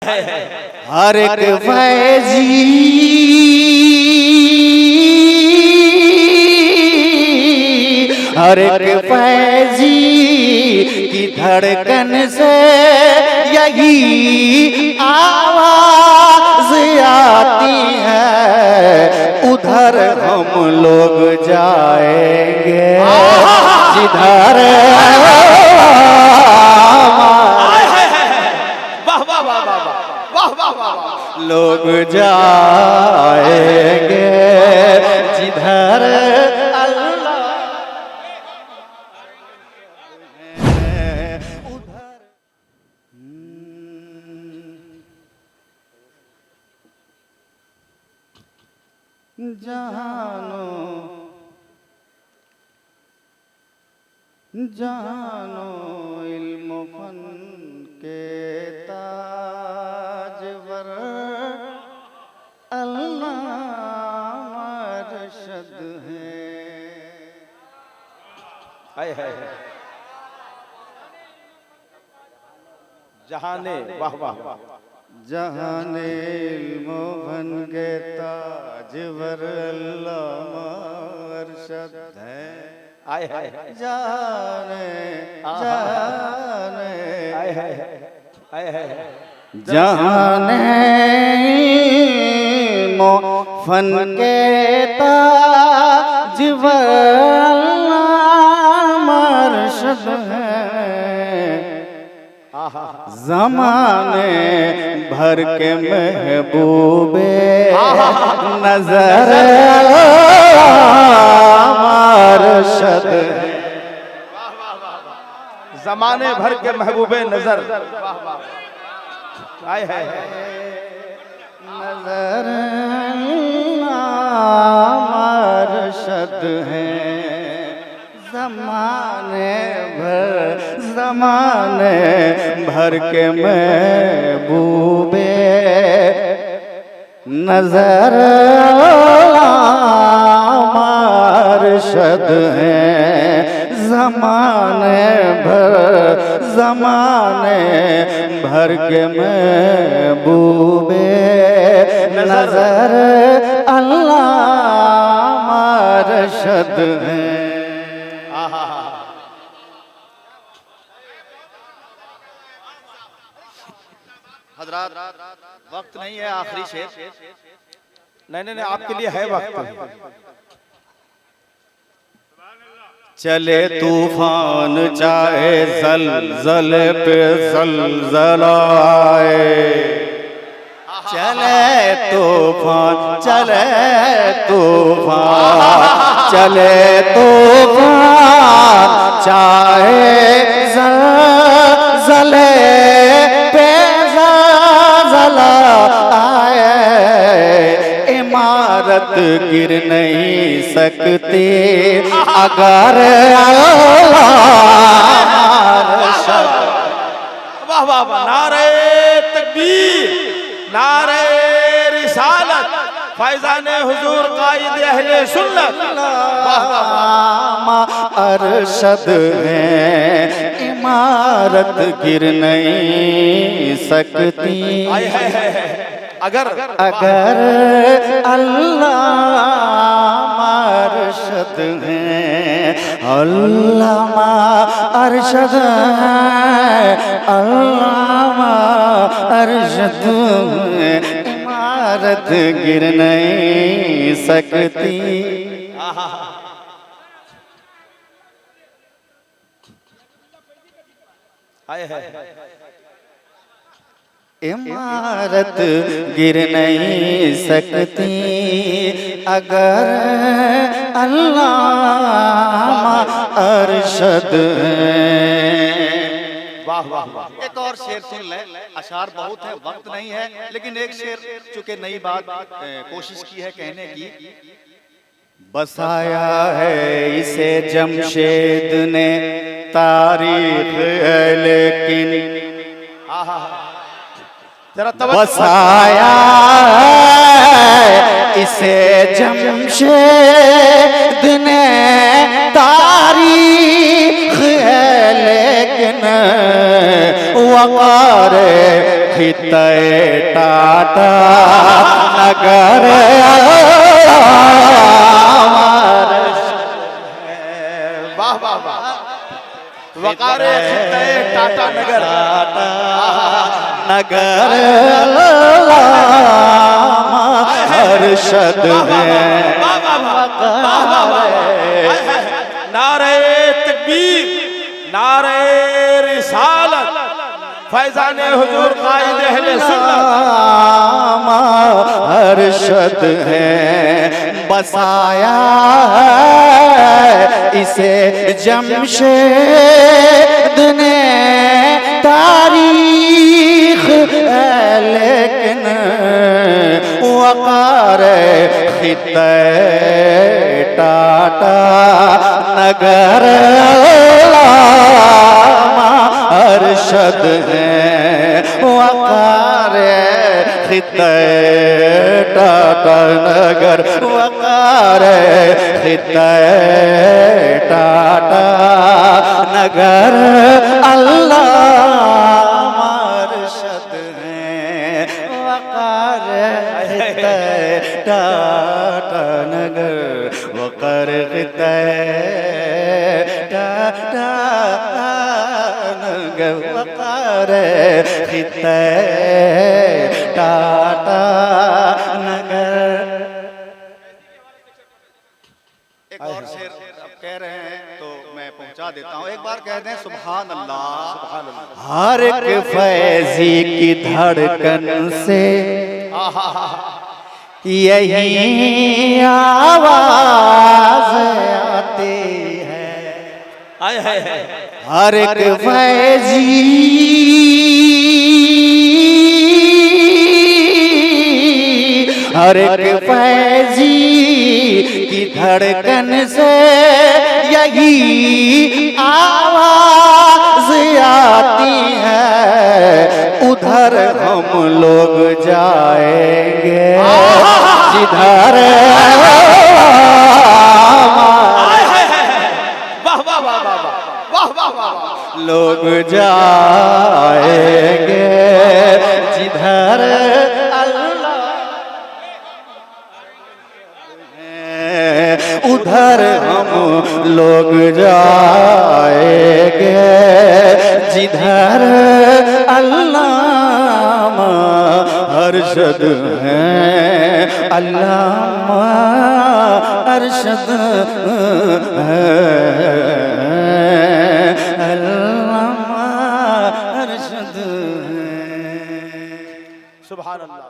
हर एक फैजी हर एक फैजी की धड़कन से यही आवाज आती है, उधर हम लोग जाएंगे जिधर लोग जाएंगे जिधर अल्लाह उधर। जानो जानो इल्म फन के ताजवर अल्लामा अरशद है। जहाने वाह वाह जहाने इल्म फन के ताजवर अल्लामा अरशद है। आए है जाने जाने आए है जाने फन के ताजवर अल्लामा अरशद है। ज़माने भर के महबूबे नजर अरशद है। जमाने भर के महबूबे नजर आए है नजर अरशद है। ज़माने भर के महबूबे नजर अरशद है। ज़माने भर के महबूबे नजर अल्लामा अरशद है। हज़रात वक्त नहीं है, आखिरी शेर। नहीं आपके लिए है वक्त। चले तूफान चाहे ज़लज़ले पे ज़लज़ला आए, चले तूफान चले तूफान चाहे ज़लज़ले पे ज़लज़ला आए, इमारत गिर नहीं सकती अगर वाह वाह वाह। नारे तकबीर, नारे रिसालत, फैज़ाने हुजूर कायद अहले सुन्नत। अरशद है, इमारत गिर नहीं सकती अगर अल्लामा अरशद है। अल्लामा अरशद है, अल्लामा अरशद है, इमारत गिर नहीं सकती। इमारत गिर नहीं सकती अगर अल्लामा अरशद है। वाह वाह वाह। एक और शेर सुन लें, अशार बहुत है, वक्त नहीं है, लेकिन एक शेर चूंकि नई बात कोशिश की है कहने की। बसाया है इसे जमशेद ने तारीख है, लेकिन बसाया इसे जमशेद ने तारीख है, लेकिन वक़ार खिते टाटा नगर वाह वाह वाह वकारे खिते टाटा नगर नगर अरशद है। नारे तकबीर, नारे रिसालत, फैजाने हुजूर कायद अहले सुन्नत। अरशद है बसाया इसे जमशेद ने तारीख है, लेकिन वकार खिते टाटा नगर अरशद है वकार खिते टाटा नगर वकार खिते टाटा नगर अल्लाह अरशद है वकार खिते टाटा नगर वकार खिते टाटा नगर वकार खिते टाटा नगर। एक और शेर अब कह रहे हैं तो मैं पहुंचा देता हूं, एक बार कह दें सुभान अल्लाह। हर एक फैजी की धड़कन से यही आवाज आती है। हर एक फैजी हर एक फैजी की धड़कन से यही आवाज आती है। उधर हम लोग जाएंगे जिधर लोग जाएंगे जिधर उधर हम लोग जाएंगे जिधर अल्लामा अरशद हैं। अल्लामा अरशद हैं। अल्लामा अरशद हैं। सुभान अल्लाह।